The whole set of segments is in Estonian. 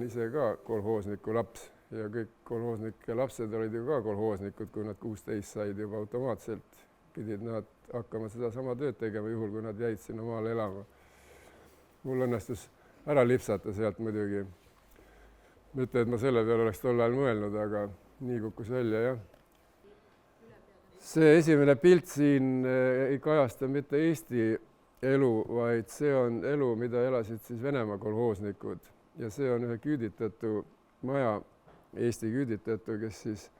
ise ka kolhoosniku laps ja kõik kolhoosnike lapsed olid ju ka kolhoosnikud, kui nad 16 said juba automaatselt, pidid nad hakkama seda sama tööd tegema juhul, kui nad jäid sinna maale elama. Mul õnnestus ära lipsata sealt muidugi. Mitte, et ma selle peale oleks tol ajal mõelnud, aga nii kukkus välja, jah. See esimene pilt siin ei kajasta mitte Eesti elu, vaid see on elu, mida elasid siis Venemaa kolhoosnikud. Ja see on ühe küüditatu maja, Eesti küüditatu, kes siis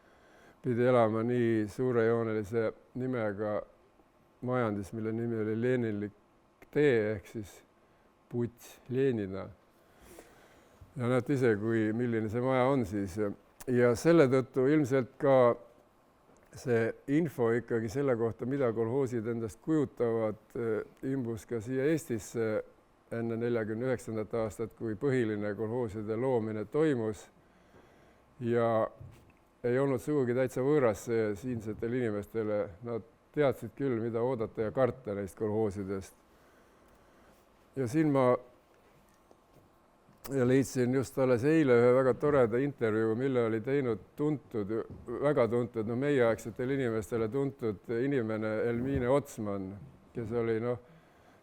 pidi elama nii suurejoonelise nimega majandis, mille nimi oli Leninlik tee ehk siis Puts Lenina. Ja näete ise, milline see maja on siis. Ja selle tõttu ilmselt ka see info ikkagi selle kohta, mida kolhoosid endast kujutavad, imbus ka siia Eestisse enne 49. aastat, kui põhiline kolhooside loomine toimus. Ja ei olnud sugugi täitsa võõras siinsetele inimestele. Nad teadsid küll, mida oodata ja karta neist kolhoosidest. Ja siin ma leidsin just alles eile ühe väga toreda intervjuu, mille oli teinud väga tuntud, meieaegsetele inimestele tuntud inimene Elmine Otsman, kes oli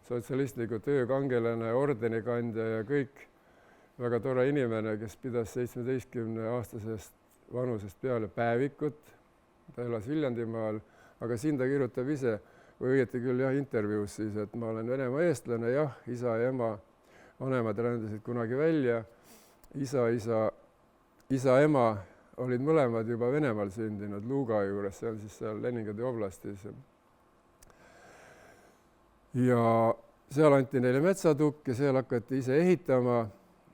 sotsialistliku töökangelane, ordenikandja ja kõik väga tore inimene, kes pidas 17-aastasest vanusest peale päevikut. Ta elas Viljandimaal, aga siin ta kirjutab ise, või õieti küll intervjuus siis, et ma olen Venemaa eestlane, jah, isa ja ema vanemad rändasid kunagi välja, isa, ema olid mõlemad juba Venemaal sündinud Luga juures, see on siis seal Leningradi oblastis. Ja seal anti neile metsatukk ja seal hakati ise ehitama,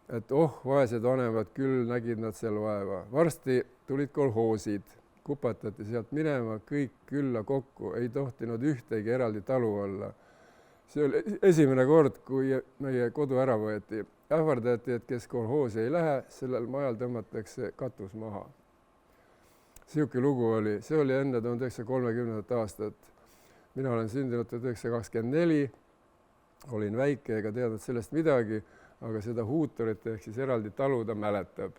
et vaesed vanemad küll nägid nad seal vaeva. Varsti tulid kolhoosid, kupatati sealt minema, kõik külla kokku, ei tohtinud ühtegi eraldi talu olla. See oli esimene kord, kui meie kodu ära võeti. Ähvardati, et kes kolhoosi ei lähe, sellel majal tõmmatakse katus maha. Siuke lugu oli. See oli enne 1930. aastat. Mina olen sündinud 1924, olin väike ega teadnud sellest midagi, aga seda huutorit ehk siis eraldi talu ta mäletab.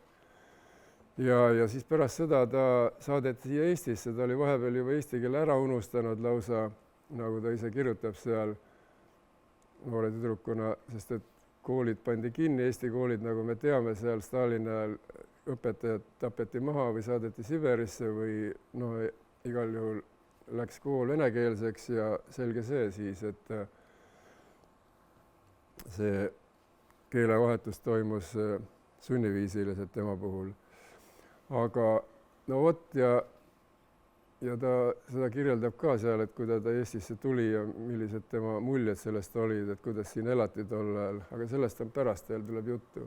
Ja siis pärast seda ta saadeti siia Eestisse, ta oli vahepeal juba eesti keele ära unustanud lausa, nagu ta ise kirjutab seal, noore tüdrukuna, sest et koolid pandi kinni, Eesti koolid, nagu me teame, seal Stalini ajal õpetajad tapeti maha või saadeti Siberisse või igal juhul läks kool venekeelseks ja selge see siis, et see keelevahetus toimus sunniviisiliselt tema puhul. Aga ja ta seda kirjeldab ka seal, et kui ta Eestisse tuli ja millised tema muljed sellest olid, et kuidas siin elati tol ajal, aga sellest on pärast veel tuleb juttu.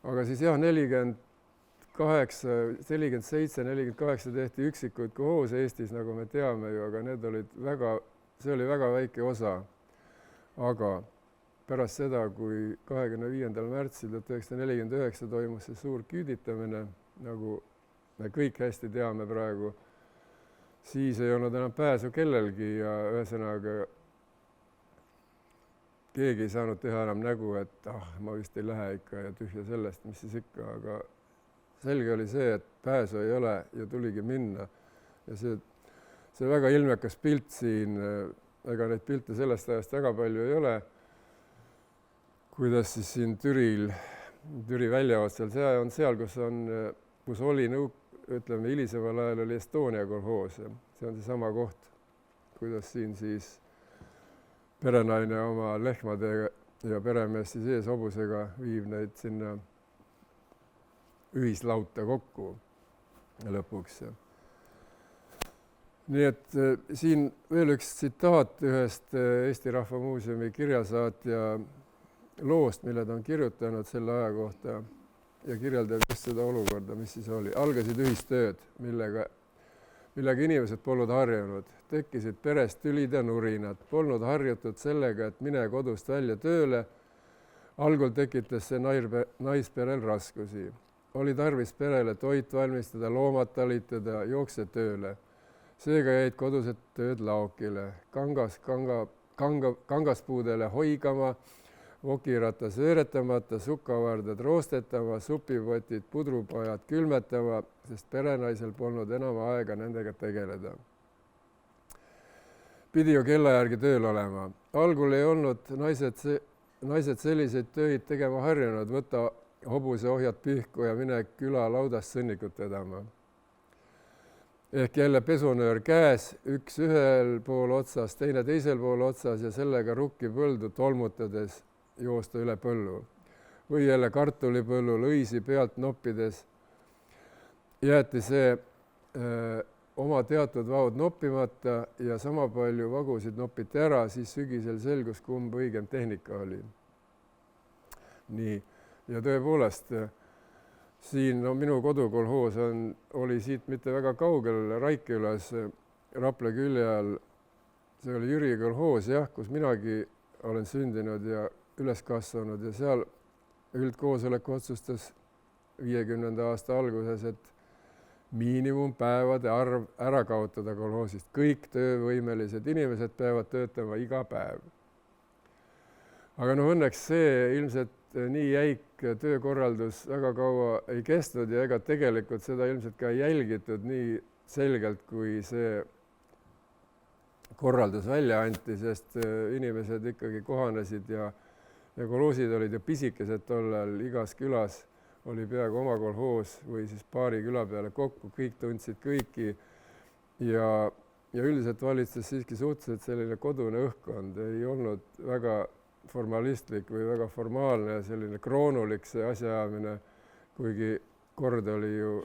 Aga siis 47, 48 tehti üksikuid kolhoose Eestis, nagu me teame ju, aga need olid see oli väga väike osa. Aga pärast seda, kui 25. märtsil 1949 toimus see suur küüditamine, nagu me kõik hästi teame praegu, siis ei olnud enam pääsu kellelgi ja ühesõnaga keegi ei saanud teha enam nägu, et ma vist ei lähe ikka ja tühja sellest, mis siis ikka, aga selge oli see, et pääsu ei ole ja tuligi minna. Ja see väga ilmekas pilt siin, ega neid pilte sellest ajast väga palju ei ole, kuidas siis siin Türi väljaotsal, see on seal, kus oli ütleme, hilisemal ajal oli Estonia kolhoos. See on seesama koht, kuidas siin siis perenaine oma lehmade ja peremees siis ees hobusega viib neid sinna ühislauta kokku lõpuks. Nii et siin veel üks tsitaat ühest Eesti Rahva Muuseumi kirjasaatja loost, mille ta on kirjutanud selle aja kohta ja kirjeldab just seda olukorda, mis siis oli. Algasid ühistööd, millega inimesed polnud harjunud. Tekkisid perest tülid ja nurinad. Polnud harjutud sellega, et mine kodust välja tööle. Algul tekitas see naisperel raskusi. Oli tarvis perele toit valmistada, loomad talitada, jookse tööle. Seega jäid kodused tööd laokile. Kangaspuudele hoigama, vokiratas veeretamata, sukavardad roostetama, supipotid, pudrupajad külmetama, sest perenaisel polnud enam aega nendega tegeleda. Pidi ju kella järgi tööl olema. Algul ei olnud naised selliseid töid tegema harjunud, võta hobuse ohjad pihku ja mine küla laudast sõnnikut vedama. Ehk jälle pesunöör käes, üks ühel pool otsas, teine teisel pool otsas ja sellega rukki põldu tolmutades joosta üle põllu. Või jälle kartulipõllul õisi pealt noppides jäeti see oma teatud vaud noppimata ja sama palju vagusid noppiti ära, siis sügisel selgus, kumb õigem tehnika oli. Nii, ja tõepoolest, siin minu kodukolhoos oli siit mitte väga kaugel Raikülas Rapla külje all. See oli Jüri kolhoos, jah, kus minagi olen sündinud ja üles kasvanud ja seal üldkoosoleku otsustas 50. aasta alguses, et miinimumpäevade arv ära kaotada kolhoosist. Kõik töövõimelised inimesed peavad töötama iga päev. Aga õnneks see ilmselt nii jäik töökorraldus väga kaua ei kestnud ja ega tegelikult seda ilmselt ka ei jälgitud nii selgelt, kui see korraldus välja anti, sest inimesed ikkagi kohanesid ja kolhoosid olid ju pisikesed tollal, igas külas oli peaaegu oma kolhoos või siis paari küla peale kokku, kõik tundsid kõiki ja üldiselt valitses siiski suhteliselt selline kodune õhkkond, ei olnud väga formalistlik või väga formaalne ja selline kroonulik see asjaajamine, kuigi kord oli ju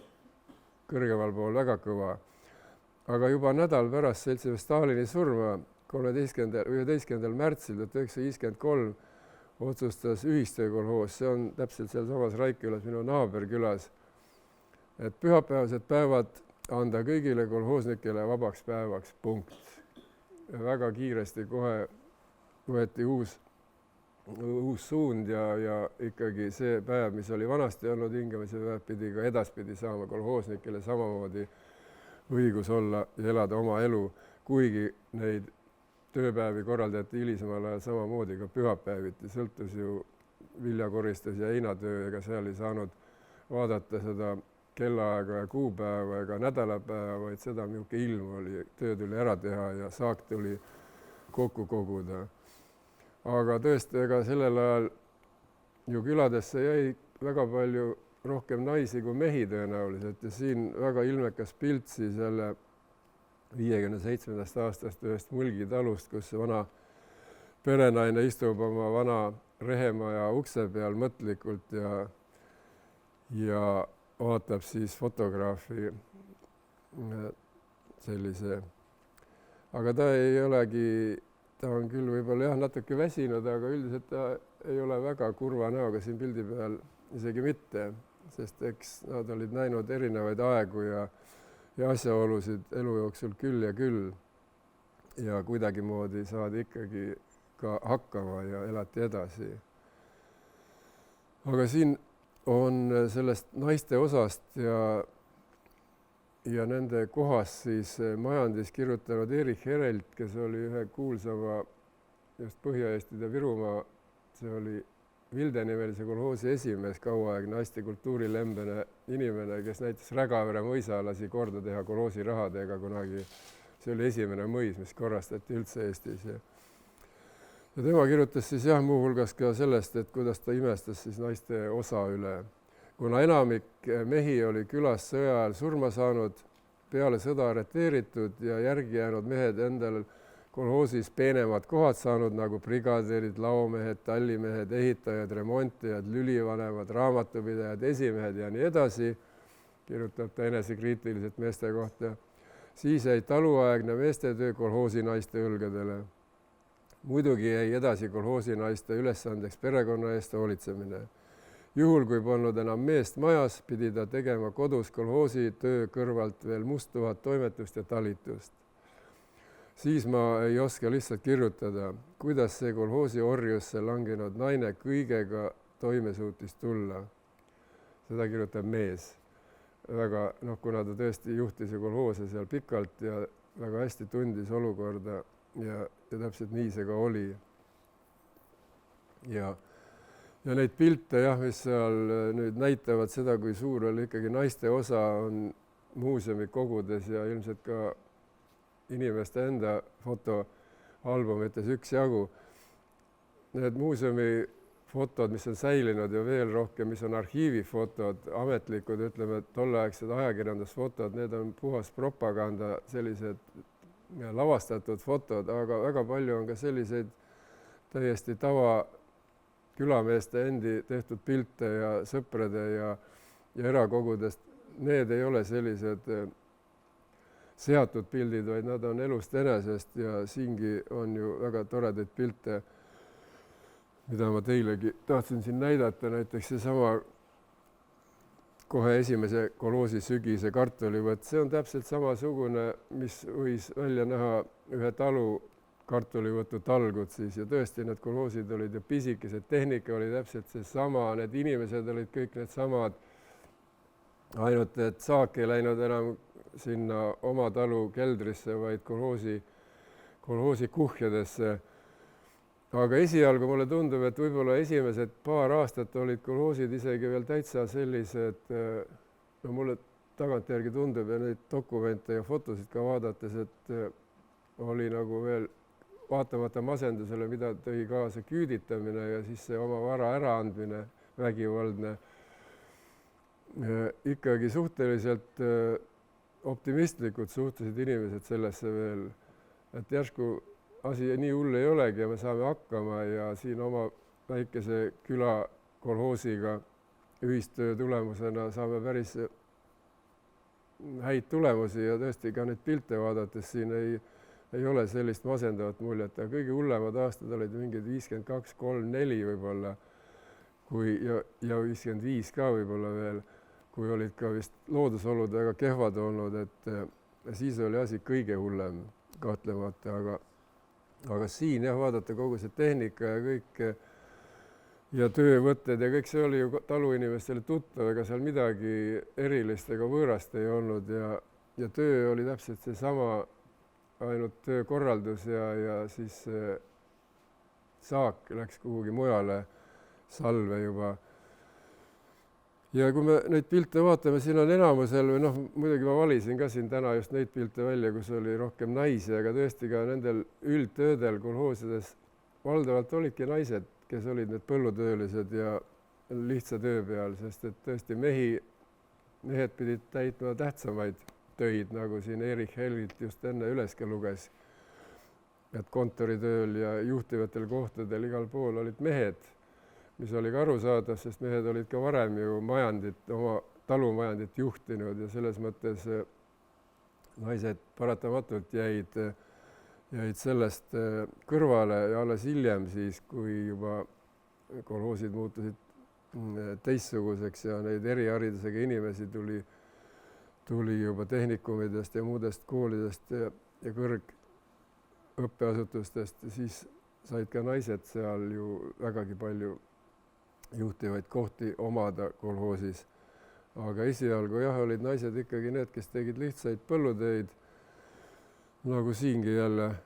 kõrgemal pool väga kõva. Aga juba nädal pärast seltsimees Stalini surma 11. märtsil 1953 otsustas ühistöökolhoos, see on täpselt sealsamas Raikülas, minu naaberkülas, et pühapäevased päevad anda kõigile kolhoosnikele vabaks päevaks, punkt. Ja väga kiiresti kohe võeti uus suund ja ikkagi see päev, mis oli vanasti olnud hingamise päev, pidi ka edaspidi saama kolhoosnikele samamoodi õigus olla ja elada oma elu, kuigi neid tööpäevi korraldati hilisemal ajal samamoodi ka pühapäeviti, sõltus ju viljakoristus ja heinatöö, ega seal ei saanud vaadata seda kellaaega ja kuupäeva ega nädalapäeva, vaid seda, milline ilm oli, töö tuli ära teha ja saak tuli kokku koguda. Aga tõesti, ega sellel ajal ju küladesse jäi väga palju rohkem naisi kui mehi tõenäoliselt ja siin väga ilmekas pilt siis jälle 57. aastast ühest mulgitalust, kus vana perenaine istub oma vana rehemaja ukse peal mõtlikult ja vaatab siis fotograafi sellise. Aga ta ei olegi, ta on küll võib-olla jah natuke väsinud, aga üldiselt ta ei ole väga kurva näoga siin pildi peal isegi mitte, sest eks nad olid näinud erinevaid aegu ja asjaolusid elu jooksul küll ja kuidagimoodi saadi ikkagi ka hakkama ja elati edasi. Aga siin on sellest naiste osast ja nende kohas siis majandis kirjutanud Erich Herelt, kes oli ühe kuulsama just Põhja-Eestid ja Virumaa, see oli Vilde nimelise kolhoosi esimees, kauaaegne hästi kultuurilembene inimene, kes näiteks Rägavere mõisa lasi korda teha kolhoosi rahadega kunagi. See oli esimene mõis, mis korrastati üldse Eestis. Ja tema kirjutas siis jah muuhulgas ka sellest, et kuidas ta imestas siis naiste osa üle. Kuna enamik mehi oli külas sõja ajal surma saanud, peale sõda arreteeritud ja järgi jäänud mehed endal kolhoosis peenemad kohad saanud nagu brigaderid, laomehed, tallimehed, ehitajad, remontijad, lülivanemad, raamatupidajad, esimehed ja nii edasi, kirjutab ta enesekriitiliselt meeste kohta, siis jäi taluaegne meestetöö kolhoosi naiste õlgadele. Muidugi jäi edasi kolhoosi naiste ülesandeks perekonna eest hoolitsemine. Juhul, kui polnud enam meest majas, pidi ta tegema kodus kolhoosi töö kõrvalt veel musttuhat toimetust ja talitust. Siis ma ei oska lihtsalt kirjutada, kuidas see kolhoosi orjusse langenud naine kõigega toime suutis tulla. Seda kirjutab mees. Väga, kuna ta tõesti juhtis ju kolhoose seal pikalt ja väga hästi tundis olukorda ja täpselt nii see ka oli. Ja ja neid pilte jah, mis seal nüüd näitavad seda, kui suur oli ikkagi naiste osa, on muuseumi kogudes ja ilmselt ka inimeste enda fotoalbumites üksjagu. Need muuseumi fotod, mis on säilinud ja veel rohkem, mis on arhiivifotod, ametlikud, ütleme, tolleaegsed ajakirjandusfotod, need on puhas propaganda, sellised lavastatud fotod, aga väga palju on ka selliseid täiesti tava külameeste endi tehtud pilte ja sõprade ja erakogudest. Need ei ole sellised seatud pildid, vaid nad on elust enesest ja siingi on ju väga toredaid pilte, mida ma teilegi tahtsin siin näidata, näiteks seesama kohe esimese kolhoosi sügise kartulivõtt, see on täpselt samasugune, mis võis välja näha ühe talu kartulivõtu talgud siis ja tõesti need kolhoosid olid ju pisikesed, tehnika oli täpselt seesama, need inimesed olid kõik need samad, ainult et saak ei läinud enam sinna oma talu keldrisse, vaid kolhoosi kuhjadesse. Aga esialgu mulle tundub, et võib-olla esimesed paar aastat olid kolhoosid isegi veel täitsa sellised, no mulle tagantjärgi tundub ja neid dokumente ja fotosid ka vaadates, et oli nagu veel vaatamata masendusele, mida tõi kaasa küüditamine ja siis see oma vara äraandmine, vägivaldne, ikkagi suhteliselt optimistlikud suhtusid inimesed sellesse veel, et järsku asi nii hull ei olegi ja me saame hakkama ja siin oma väikese küla kolhoosiga ühistöö tulemusena saame päris häid tulemusi ja tõesti ka neid pilte vaadates siin ei ole sellist masendavat muljet, aga kõige hullemad aastad olid mingid 52, 3, 4 võib-olla ja 55 ka võib-olla veel, kui olid ka vist loodusolud väga kehvad olnud, et siis oli asi kõige hullem kahtlemata, aga siin jah, vaadata kogu see tehnika ja kõik ja töövõtted ja kõik see oli ju taluinimestele tuttav, ega seal midagi erilist ega võõrast ei olnud ja töö oli täpselt seesama, ainult töökorraldus ja siis saak läks kuhugi mujale salve juba. Ja kui me neid pilte vaatame, siin on enamusel, või noh, muidugi ma valisin ka siin täna just neid pilte välja, kus oli rohkem naisi, aga tõesti ka nendel üldtöödel kolhoosides valdavalt olidki naised, kes olid need põllutöölised ja lihtsa töö peal, sest et tõesti mehed pidid täitma tähtsamaid töid, nagu siin Erich Hellilt just enne üles ka luges, et kontoritööl ja juhtivatel kohtadel igal pool olid mehed, mis oli ka arusaadav, sest mehed olid ka varem ju majandit, oma talumajandit juhtinud ja selles mõttes naised paratamatult jäid sellest kõrvale ja alles hiljem siis, kui juba kolhoosid muutusid teistsuguseks ja neid eriharidusega inimesi tuli juba tehnikumidest ja muudest koolidest ja kõrgõppeasutustest, siis said ka naised seal ju vägagi palju juhtivaid kohti omada kolhoosis. Aga esialgu jah, olid naised ikkagi need, kes tegid lihtsaid põllutöid, nagu siingi jälle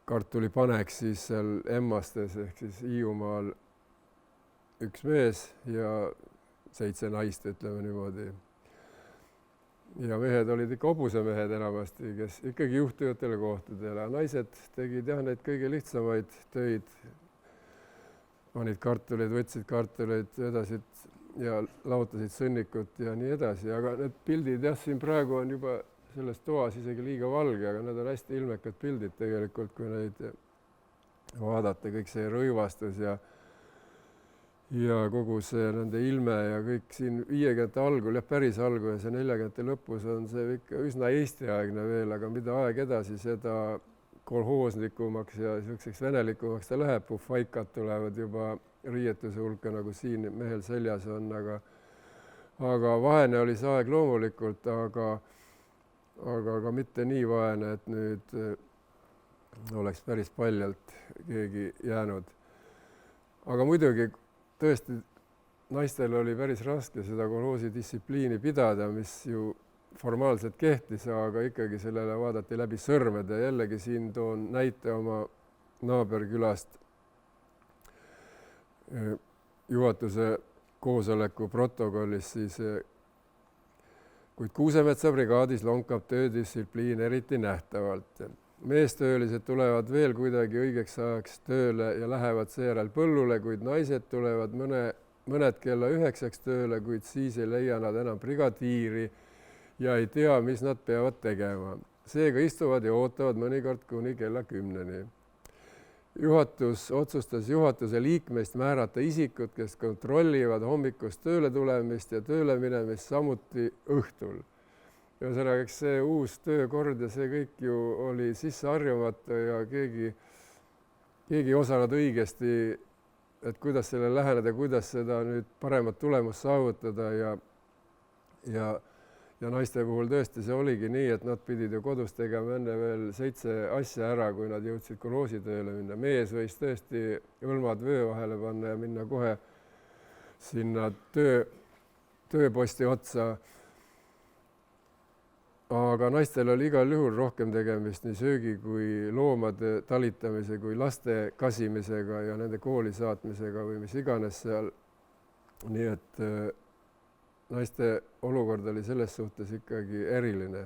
kartulipanek siis seal Emmastes ehk siis Hiiumaal üks mees ja 7 naist, ütleme niimoodi. Ja mehed olid ikka hobusemehed enamasti, kes ikkagi juhtivatele kohtadele. Naised tegid jah neid kõige lihtsamaid töid, panid kartuleid, võtsid kartuleid, vedasid ja laotasid sõnnikut ja nii edasi. Aga need pildid jah, siin praegu on juba selles toas isegi liiga valge, aga need on hästi ilmekad pildid tegelikult, kui neid vaadata, kõik see rõivastus ja kogu see nende ilme ja kõik siin 50 algul, jah päris algu ja see 40 lõpus on see ikka üsna Eesti-aegne veel, aga mida aeg edasi, seda kolhooslikumaks ja selliseks venelikumaks ta läheb, puhvaikad tulevad juba riietuse hulka, nagu siin mehel seljas on, aga vaene oli see aeg loomulikult, aga mitte nii vaene, et nüüd oleks päris paljalt keegi jäänud. Aga muidugi tõesti naistel oli päris raske seda kolhoosi distsipliini pidada, mis ju formaalselt kehtis, aga ikkagi sellele vaadati läbi sõrmede. Jällegi siin toon näite oma naaberkülast. juhatuse koosoleku protokollis, siis kuid Kuusemetsa brigaadis lonkab töödistsipliin eriti nähtavalt. Meestöölised tulevad veel kuidagi õigeks ajaks tööle ja lähevad seejärel põllule, kuid naised tulevad mõned kella 9 tööle, kuid siis ei leia nad enam brigadiiri ja ei tea, mis nad peavad tegema. Seega istuvad ja ootavad mõnikord kuni kella 10-ni. Juhatus otsustas juhatuse liikmeist määrata isikud, kes kontrollivad hommikust tööle tulemist ja tööle minemist samuti õhtul. Ühesõnaga, eks see uus töökord ja see kõik ju oli sisse harjumata ja keegi ei osanud õigesti, et kuidas selle läheneda, kuidas seda nüüd paremat tulemust saavutada ja naiste puhul tõesti see oligi nii, et nad pidid ju kodus tegema enne veel 7 asja ära, kui nad jõudsid kolhoosi tööle minna. Mees võis tõesti õlmad vöö vahele panna ja minna kohe sinna tööposti otsa. Aga naistel oli igal juhul rohkem tegemist nii söögi kui loomade talitamise kui laste kasimisega ja nende kooli saatmisega või mis iganes seal. Nii et naiste olukord oli selles suhtes ikkagi eriline.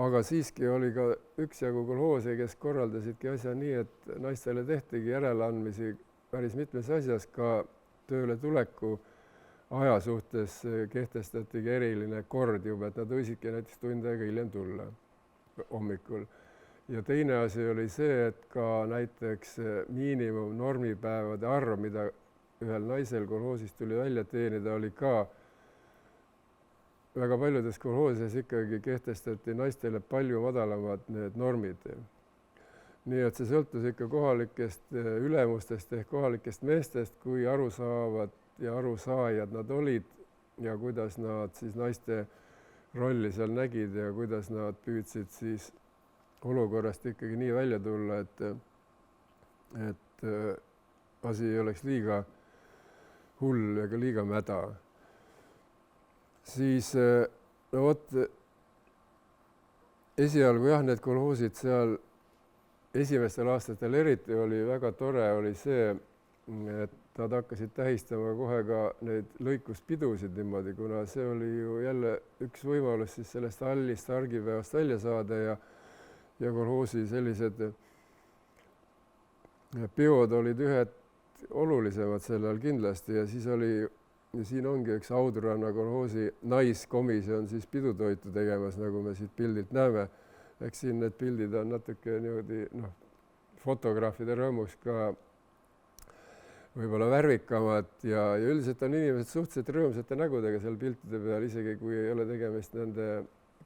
Aga siiski oli ka üksjagu kolhoose, kes korraldasidki asja nii, et naistele tehtigi järeleandmisi päris mitmes asjas, ka tööle tuleku aja suhtes kehtestatigi eriline kord juba, et nad võisidki näiteks tund aega hiljem tulla hommikul. Ja teine asi oli see, et ka näiteks miinimum normipäevade arv, mida ühel naisel kolhoosis tuli välja teenida, oli ka väga paljudes kolhoosides ikkagi kehtestati naistele palju madalamad need normid. Nii et see sõltus ikka kohalikest ülemustest ehk kohalikest meestest, kui arusaavad ja arusaajad nad olid ja kuidas nad siis naiste rolli seal nägid ja kuidas nad püüdsid siis olukorrast ikkagi nii välja tulla, et asi ei oleks liiga hull ega liiga mäda. Siis no vot, esialgu jah, need kolhoosid seal esimestel aastatel eriti oli väga tore, oli see, et nad hakkasid tähistama kohe ka neid lõikuspidusid niimoodi, kuna see oli ju jälle üks võimalus siis sellest hallist argipäevast välja saada ja kolhoosi sellised peod olid ühed olulisemad sellel kindlasti ja siis oli ja siin ongi üks Audranna kolhoosi naiskomisjon siis pidutoitu tegemas, nagu me siit pildilt näeme. Eks siin need pildid on natuke niimoodi, fotograafide rõõmus ka võib-olla värvikamad ja üldiselt on inimesed suhteliselt rõõmsate nägudega seal piltide peal, isegi kui ei ole tegemist nende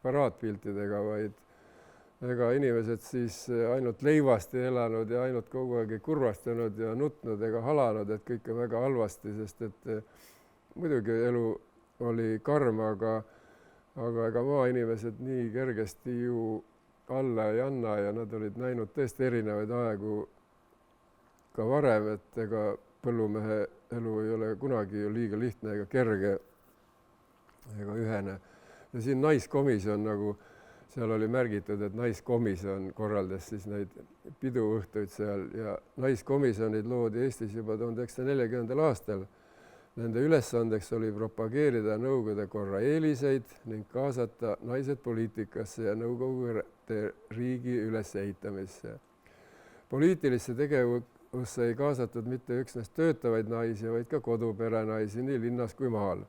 paraatpiltidega, vaid ega inimesed siis ainult leivasti elanud ja ainult kogu aeg kurvastanud ja nutnud ega halanud, et kõik on väga halvasti, sest et muidugi elu oli karm, aga ega maainimesed nii kergesti ju alla ei anna ja nad olid näinud tõesti erinevaid aegu ka varem, et ega põllumehe elu ei ole kunagi ju liiga lihtne ega kerge ega ühene. Ja siin naiskomisjon, nagu seal oli märgitud, et naiskomisjon korraldas siis neid piduõhtuid seal ja naiskomisjonid loodi Eestis juba 1940. aastal. Nende ülesandeks oli propageerida nõukogude korra eeliseid ning kaasata naised poliitikasse ja nõukogude riigi ülesehitamisse. Poliitilisse tegevusse ei kaasatud mitte üksnes töötavaid naisi, vaid ka koduperenaisi nii linnas kui maal.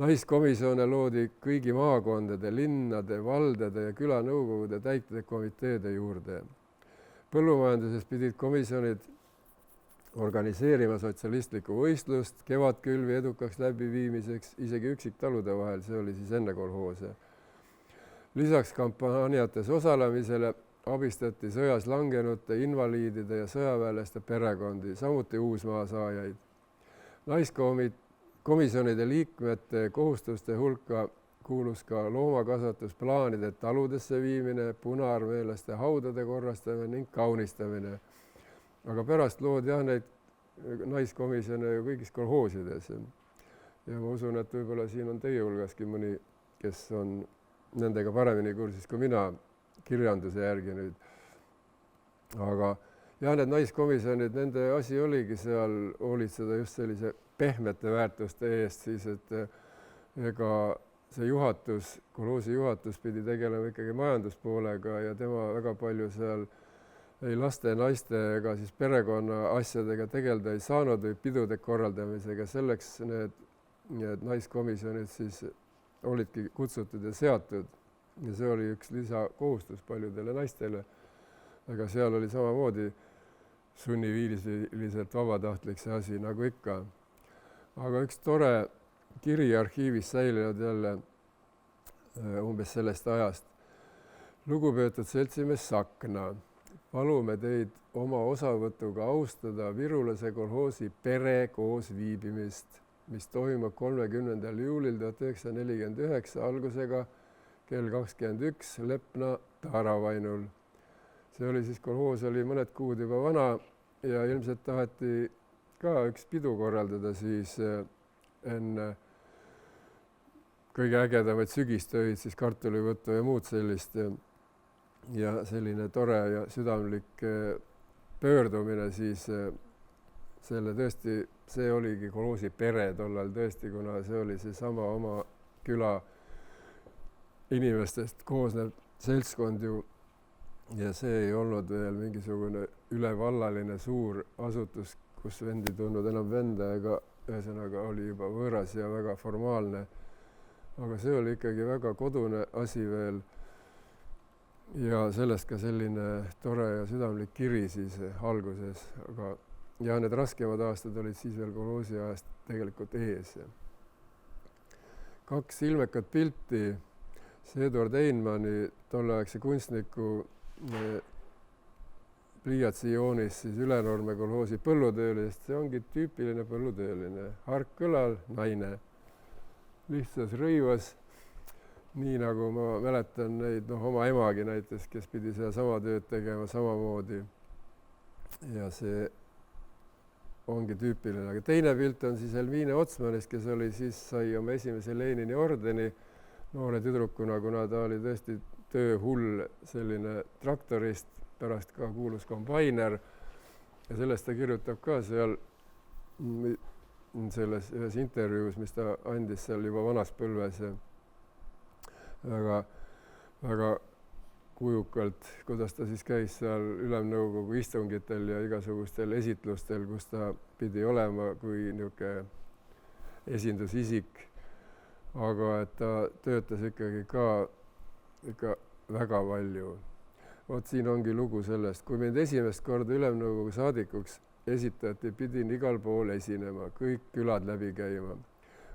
Naiskomisjone loodi kõigi maakondade, linnade, valdade ja külanõukogude täitekomiteede juurde. Põllumajanduses pidid komisjonid organiseerima sotsialistlikku võistlust kevadkülvi edukaks läbiviimiseks isegi üksiktalude vahel, see oli siis enne kolhoose. Lisaks kampaaniates osalemisele abistati sõjas langenute, invaliidide ja sõjaväelaste perekondi, samuti uusmaasaajaid. Naiskomisjonide liikmete kohustuste hulka kuulus ka loomakasvatusplaanide taludesse viimine, punaarmeelaste haudade korrastamine ning kaunistamine. Aga pärast loodi jah neid naiskomisjone ju kõigis kolhoosides. Ja ma usun, et võib-olla siin on teie hulgaski mõni, kes on nendega paremini kursis kui mina kirjanduse järgi nüüd. Aga jah, need naiskomisjonid, nende asi oligi seal hoolitseda just sellise pehmete väärtuste eest siis, et ega see juhatus, kolhoosi juhatus pidi tegelema ikkagi majanduspoolega ja tema väga palju seal ei laste, naiste ega siis perekonna asjadega tegeleda ei saanud või pidude korraldamisega. Selleks need naiskomisjonid siis olidki kutsutud ja seatud ja see oli üks lisakohustus paljudele naistele. Aga seal oli samamoodi sunniviisiliselt vabatahtlik see asi nagu ikka. Aga üks tore kiri arhiivis säilinud jälle umbes sellest ajast. Lugupeetud seltsimees Sakna, palume teid oma osavõtuga austada Virulase kolhoosi pere koos viibimist, mis toimub 30. juulil 1949 algusega kell 21 Lepna Taaravainul. See oli siis, kolhoos oli mõned kuud juba vana ja ilmselt taheti ka üks pidu korraldada siis enne kõige ägedamaid sügistöid, siis kartulivõttu ja muud sellist. Ja selline tore ja südamlik pöördumine siis selle tõesti, see oligi kolhoosi pere tollal tõesti, kuna see oli seesama oma küla inimestest koosnev seltskond ju ja see ei olnud veel mingisugune ülevallaline suur asutus, kus vend ei tundnud enam venda ega ühesõnaga oli juba võõras ja väga formaalne. Aga see oli ikkagi väga kodune asi veel ja sellest ka selline tore ja südamlik kiri siis alguses. Aga ja need raskemad aastad olid siis veel kolhoosi ajast tegelikult ees. 2 ilmekat pilti Eduard Einmanni tolleaegse kunstniku pliiatsijoonis siis Ülenurme kolhoosi põllutöölisest. See ongi tüüpiline põllutööline. Hark kõlal, naine. Lihtsas rõivas, nii nagu ma mäletan neid, oma emagi näiteks, kes pidi seda sama tööd tegema samamoodi. Ja see ongi tüüpiline. Aga teine pilt on siis Helmiine Otsmanist, kes oli siis, sai oma esimese Lenini ordeni noore tüdrukuna, kuna ta oli tõesti tööhull selline traktorist, pärast ka kuulus kombainer ja sellest ta kirjutab ka seal selles ühes intervjuus, mis ta andis seal juba vanas põlves ja väga kujukalt, kuidas ta siis käis seal ülemnõukogu istungitel ja igasugustel esitlustel, kus ta pidi olema kui niisugune esindusisik. Aga et ta töötas ikkagi ka ikka väga palju. Vot siin ongi lugu sellest, kui mind esimest korda ülemnõukogu saadikuks esitati, pidin igal pool esinema, kõik külad läbi käima.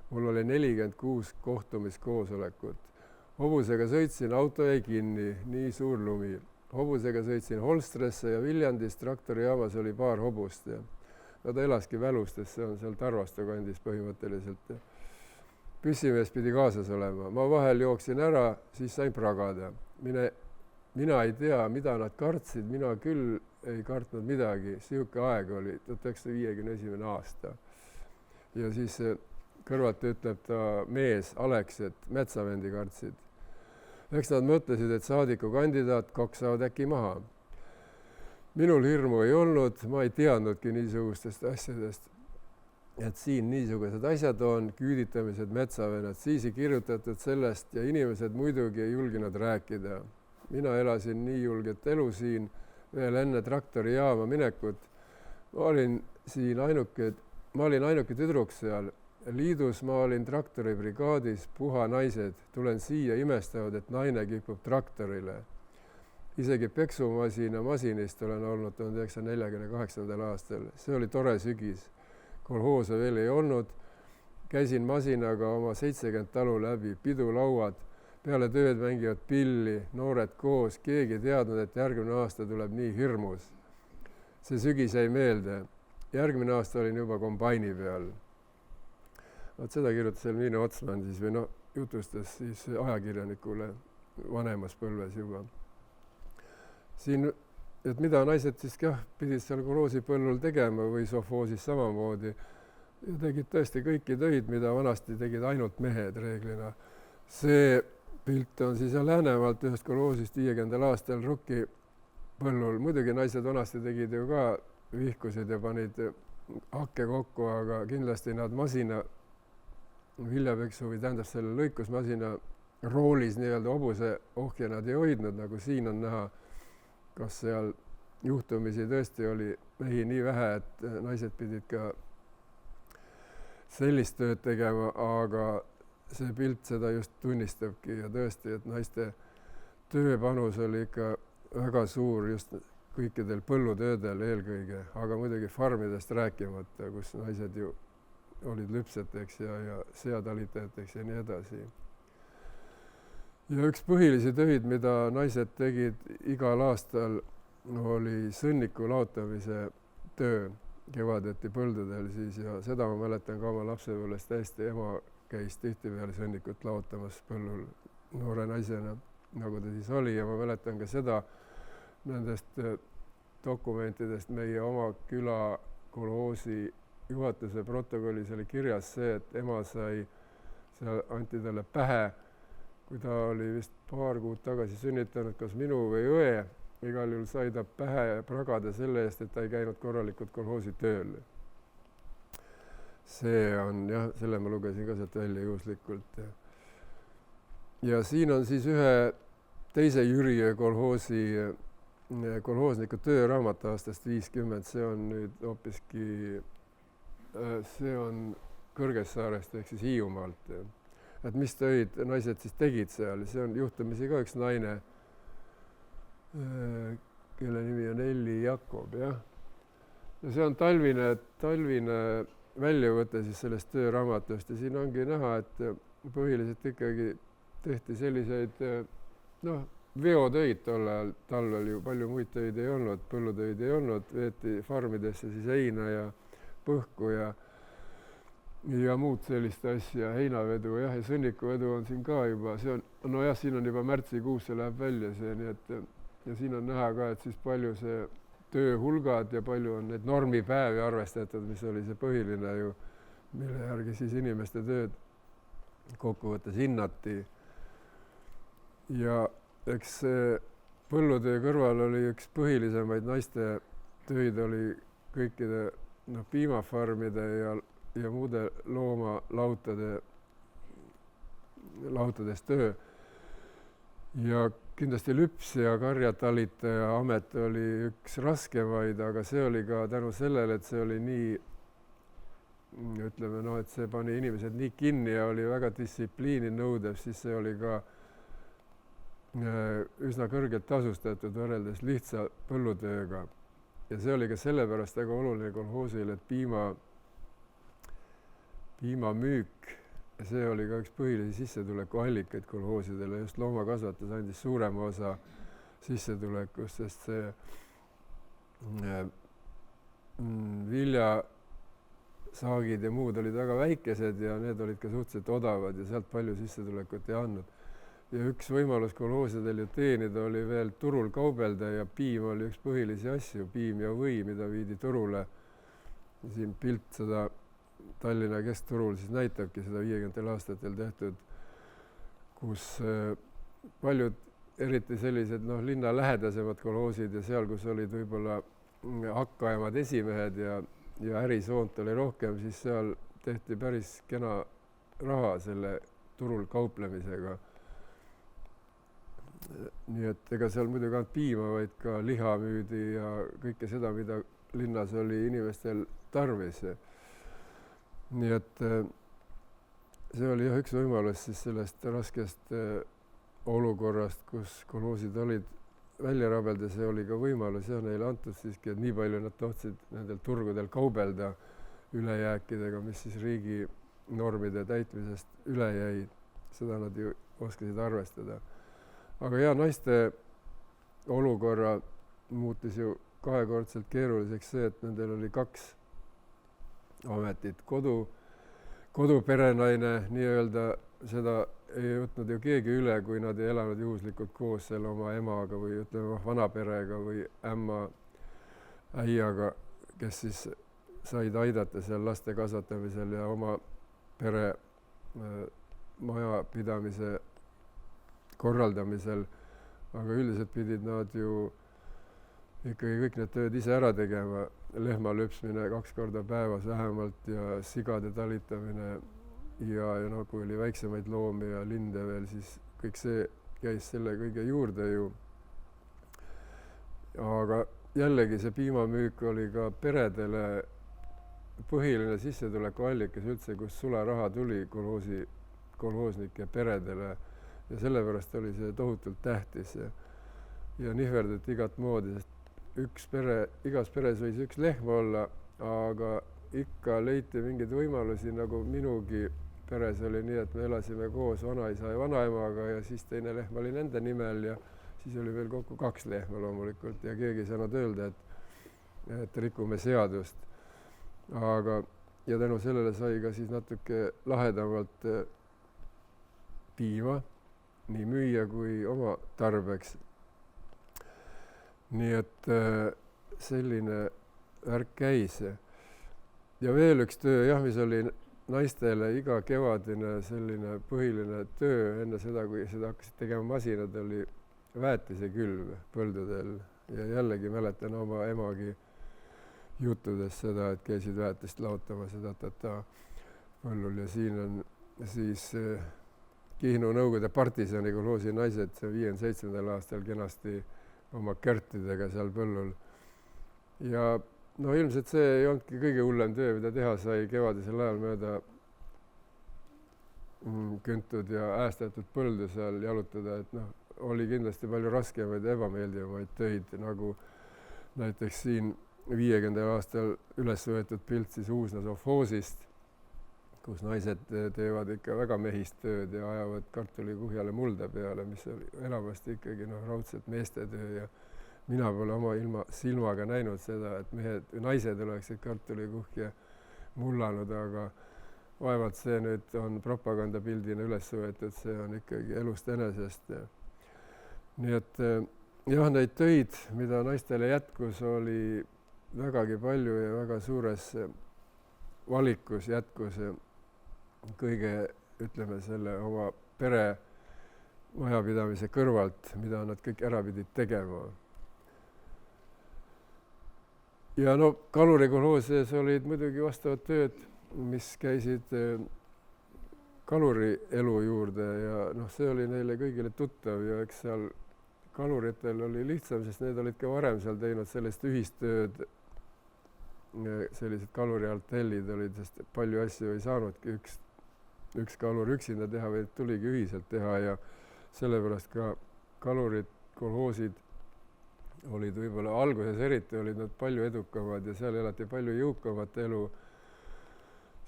Mul oli 46 kohtumiskoosolekut. Hobusega sõitsin, auto jäi kinni, nii suur lumi. Hobusega sõitsin Holstresse ja Viljandis traktorijaamas oli paar hobust. Ja no ta elaski Välustes, see on seal Tarvastu kandis põhimõtteliselt. Püssimees pidi kaasas olema. Ma vahel jooksin ära, siis sain pragada. Mina ei tea, mida nad kartsid, mina küll ei kartnud midagi. Sihuke aeg oli 1951. aasta. Ja siis kõrvalt ütleb ta mees Aleks, et metsavendi kartsid. Eks nad mõtlesid, et saadiku kandidaat koksavad äkki maha. Minul hirmu ei olnud, ma ei teadnudki niisugustest asjadest. Et siin niisugused asjad on, küüditamised, metsavennad, siis ei kirjutatud sellest ja inimesed muidugi ei julginud rääkida. Mina elasin nii julget elu siin veel enne traktorijaama minekut. Ma olin siin ainuke tüdruk seal. Liidus ma olin traktoribrigaadis, puha naised. Tulen siia, imestavad, et naine kipub traktorile. Isegi peksumasina masinist olen olnud 1948. aastal. See oli tore sügis. Kolhoose veel ei olnud. Käisin masinaga oma 70 talu läbi, pidulauad. Peale tööd mängivad pilli, noored koos, keegi ei teadnud, et järgmine aasta tuleb nii hirmus. See sügis jäi meelde. Järgmine aasta olin juba kombaini peal. Vot seda kirjutas Helmiine Otsman siis või jutustas siis ajakirjanikule vanemas põlves juba. Siin, et mida naised siis pidid seal kolhoosipõllul tegema või sovhoosis samamoodi ja tegid tõesti kõiki töid, mida vanasti tegid ainult mehed reeglina. See pilt on siis Läänemaalt ühest kolhoosist 50. aastal Rukki põllul. Muidugi naised vanasti tegid ju ka vihkusid ja panid hakke kokku, aga kindlasti nad masina viljapeksu või tähendab selle lõikusmasina roolis nii-öelda hobuse ohja nad ei hoidnud, nagu siin on näha, kas seal juhtumisi tõesti oli mehi nii vähe, et naised pidid ka sellist tööd tegema, aga see pilt seda just tunnistabki ja tõesti, et naiste tööpanus oli ikka väga suur just kõikidel põllutöödel eelkõige, aga muidugi farmidest rääkimata, kus naised ju olid lüpsjateks ja seatalitajateks ja nii edasi. Ja üks põhilisi töid, mida naised tegid igal aastal, oli sõnniku laotamise töö kevadeti põldudel siis ja seda ma mäletan ka oma lapsepõlvest täiesti. Ema käis tihtipeale sõnnikut laotamas põllul noore naisena, nagu ta siis oli, ja ma mäletan ka seda nendest dokumentidest meie oma küla kolhoosi juhatuse protokollis oli kirjas see, et ema sai, seal anti talle pähe, kui ta oli vist paar kuud tagasi sünnitanud kas minu või õe, igal juhul sai ta pähe pragada selle eest, et ta ei käinud korralikult kolhoosi tööl. See on jah, selle ma lugesin ka sealt välja juhuslikult. Ja siin on siis ühe teise Jüriöö kolhoosi kolhoosniku tööraamat aastast 50, see on nüüd hoopiski, see on Kõrgessaarest ehk siis Hiiumaalt. Et mis töid naised siis tegid seal, see on juhtumisi ka üks naine, kelle nimi on Elli Jakob, jah. Ja see on talvine väljavõte siis sellest tööraamatust ja siin ongi näha, et põhiliselt ikkagi tehti selliseid veotöid tol ajal, talvel ju palju muid töid ei olnud, põllutöid ei olnud, veeti farmidesse siis heina ja põhku ja muud sellist asja, heinavedu jah, ja sõnnikuvedu on siin ka juba, see on, nojah, siin on juba märtsikuus, see läheb välja see, nii et ja siin on näha ka, et siis palju see tööhulgad ja palju on neid normipäevi arvestatud, mis oli see põhiline ju, mille järgi siis inimeste tööd kokkuvõttes hinnati. Ja eks põllutöö kõrval oli üks põhilisemaid naiste töid oli kõikide piimafarmide ja muude lautades töö. Ja kindlasti lüps ja karjatalitaja amet oli üks raskemaid, aga see oli ka tänu sellele, et see oli nii, ütleme, et see pani inimesed nii kinni ja oli väga distsipliini nõudev, siis see oli ka üsna kõrgelt tasustatud võrreldes lihtsa põllutööga. Ja see oli ka sellepärast väga oluline kolhoosil, et piimamüük, see oli ka üks põhilisi sissetulekuallikaid kolhoosidele, just loomakasvatus andis suurema osa sissetulekust, sest see viljasaagid ja muud olid väga väikesed ja need olid ka suhteliselt odavad ja sealt palju sissetulekut ei andnud. Ja üks võimalus kolhoosidel ju teenida oli veel turul kaubelda ja piim oli üks põhilisi asju, piim ja või, mida viidi turule. Siin pilt seda Tallinna keskturul siis näitabki seda 50 aastatel tehtud, kus paljud eriti sellised linna lähedasemad kolhoosid ja seal, kus olid võib-olla hakkaemad esimehed ja ärisoont oli rohkem, siis seal tehti päris kena raha selle turul kauplemisega. Nii et ega seal muidugi ainult piima, vaid ka liha müüdi ja kõike seda, mida linnas oli inimestel tarvis. Nii et see oli jah üks võimalus siis sellest raskest olukorrast, kus kolhoosid olid välja rabelda, see oli ka võimalus ja neile antud siiski, et nii palju nad tohtsid nendel turgudel kaubelda ülejääkidega, mis siis riigi normide täitmisest üle jäid. Seda nad ju oskasid arvestada. Aga ja naiste olukorra muutis ju kahekordselt keeruliseks see, et nendel oli 2 ametit. Koduperenaine nii-öelda seda ei võtnud ju keegi üle, kui nad ei elanud juhuslikult koos selle oma emaga või ütleme vanaperega või ämma äiaga, kes siis said aidata seal laste kasvatamisel ja oma pere majapidamise korraldamisel, aga üldiselt pidid nad ju ikkagi kõik need tööd ise ära tegema, lehma lüpsmine 2 korda päevas vähemalt ja sigade talitamine ja no kui oli väiksemaid loomi ja linde veel, siis kõik see käis selle kõige juurde ju. Aga jällegi see piimamüük oli ka peredele põhiline sissetuleku allikas üldse, kus sularaha tuli kolhoosnike peredele ja sellepärast oli see tohutult tähtis ja nihverdati igat moodi, sest igas peres võis üks lehm olla, aga ikka leiti mingeid võimalusi, nagu minugi peres oli nii, et me elasime koos vanaisa ja vanaemaga ja siis teine lehm oli nende nimel ja siis oli veel kokku 2 lehma loomulikult ja keegi ei saanud öelda, et rikume seadust. Aga ja tänu sellele sai ka siis natuke lahedamalt piima, nii müüa kui oma tarbeks. Nii et selline värk käis. Ja veel üks töö, jah, mis oli naistele iga kevadine selline põhiline töö enne seda, kui seda hakkasid tegema masinad, oli väetisekülv põldudel. Ja jällegi mäletan oma emagi juttudes seda, et käisid väetist laotama seda põllul ja siin on siis Kihnu Nõukogude partisani kolhoosi naised 57. aastal kenasti oma kärtidega seal põllul. Ja no ilmselt see ei olnudki kõige hullem töö, mida teha sai kevadisel ajal mööda küntud ja äästatud põldu seal jalutada, et noh, oli kindlasti palju raskemaid ja ebameeldivamaid töid, nagu näiteks siin 50. aastal üles võetud pilt siis Uusna sovhoosist, kus naised teevad ikka väga mehist tööd ja ajavad kartulikuhjale mulda peale, mis oli enamasti ikkagi raudselt meeste töö ja mina pole oma ilma silmaga näinud seda, et naised oleksid kartulikuhja mullanud, aga vaevalt see nüüd on propagandapildina üles võetud, see on ikkagi elust enesest. Nii et jah, neid töid, mida naistele jätkus, oli vägagi palju ja väga suures valikus jätkus kõige, ütleme, selle oma pere majapidamise kõrvalt, mida nad kõik ära pidid tegema. Ja no kalurikolhoosides olid muidugi vastavad tööd, mis käisid kaluri elu juurde ja noh, see oli neile kõigile tuttav ja eks seal kaluritel oli lihtsam, sest need olid ka varem seal teinud sellist ühistööd, sellised kalurialtellid olid, sest palju asju ei saanudki üks kalur üksinda teha, vaid tuligi ühiselt teha ja sellepärast ka kalurid, kolhoosid olid võib-olla alguses eriti, olid nad palju edukamad ja seal elati palju jõukamat elu.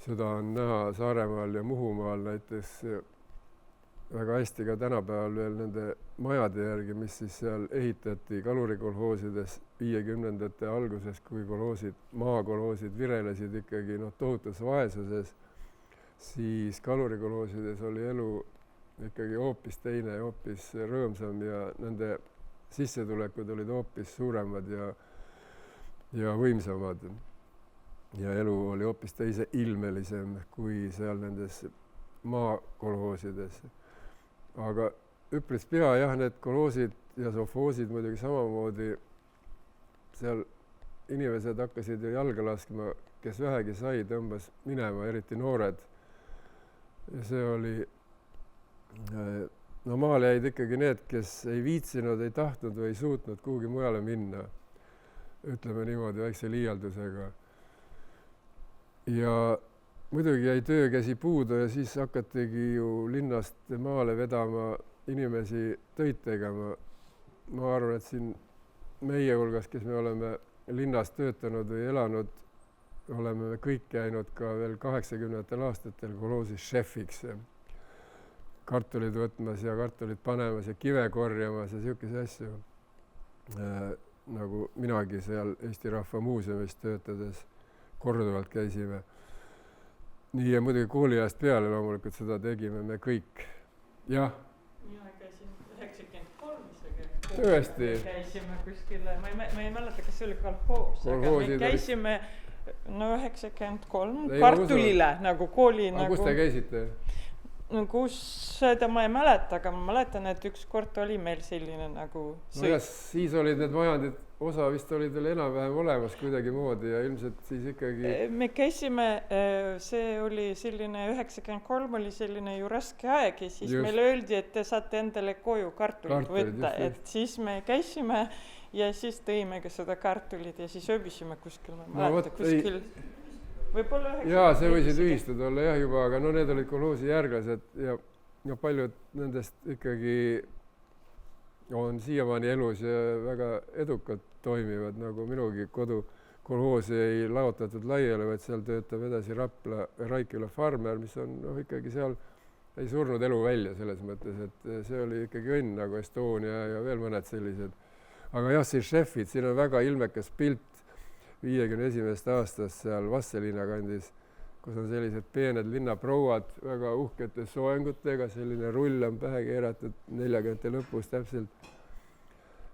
Seda on näha Saaremaal ja Muhumaal näiteks väga hästi ka tänapäeval veel nende majade järgi, mis siis seal ehitati kalurikolhoosides 50. alguses, kui maakolhoosid virelesid ikkagi tohutus vaesuses, siis kalurikolhoosides oli elu ikkagi hoopis teine, hoopis rõõmsam ja nende sissetulekud olid hoopis suuremad ja võimsamad. Ja elu oli hoopis teise ilmelisem kui seal nendes maakolhoosides. Aga üpris pea jah, need kolhoosid ja sovhoosid muidugi samamoodi, seal inimesed hakkasid ju jalga laskma, kes vähegi sai, tõmbas minema, eriti noored. Ja see oli, no maale jäid ikkagi need, kes ei viitsinud, ei tahtnud või ei suutnud kuhugi mujale minna. Ütleme niimoodi väikse liialdusega. Ja muidugi jäi töökäsi puudu ja siis hakatigi ju linnast maale vedama inimesi töid tegema. Ma arvan, et siin meie hulgas, kes me oleme linnas töötanud või elanud, oleme me kõik käinud ka veel 80. aastatel kolhoosis šefiks. Kartulid võtmas ja kartulid panemas ja kive korjamas ja siukese asju. Nagu minagi seal Eesti Rahva Muuseumis töötades korduvalt käisime. Nii ja muidugi kooliajast peale loomulikult seda tegime me kõik. Jah. Mina käisin 93 isegi. Tõesti. Käisime kuskile, ma ei mäleta, kas see oli kolhoos, aga me käisime 93 kartulile nagu kooli. Aga kus te käisite? kus seda ma ei mäleta, aga ma mäletan, et üks kord oli meil selline nagu no jah, siis olid need majandid, osa vist olid veel enam-vähem olemas kuidagi moodi ja ilmselt siis ikkagi me käisime, see oli selline 93 oli selline ju raske aeg ja siis meile öeldi, et te saate endale koju kartulit võtta, et siis me käisime ja siis tõime ka seda kartulit ja siis ööbisime kuskil, ma mäleta kuskil võib-olla jaa, see võisid ühistud olla jah juba, aga no need olid kolhoosi järglased ja paljud nendest ikkagi on siiamaani elus ja väga edukalt toimivad, nagu minugi kodu kolhoosi ei laotatud laiali, vaid seal töötab edasi Rapla Raiküla farmer, mis on ikkagi seal ei surnud elu välja selles mõttes, et see oli ikkagi õnn nagu Estonia ja veel mõned sellised. Aga jah, siin šefid, siin on väga ilmekas pilt 51. aastast seal Vastseliina kandis, kus on sellised peened linnaprouad väga uhkete soengutega, selline rull on pähe keeratud 40 lõpus täpselt.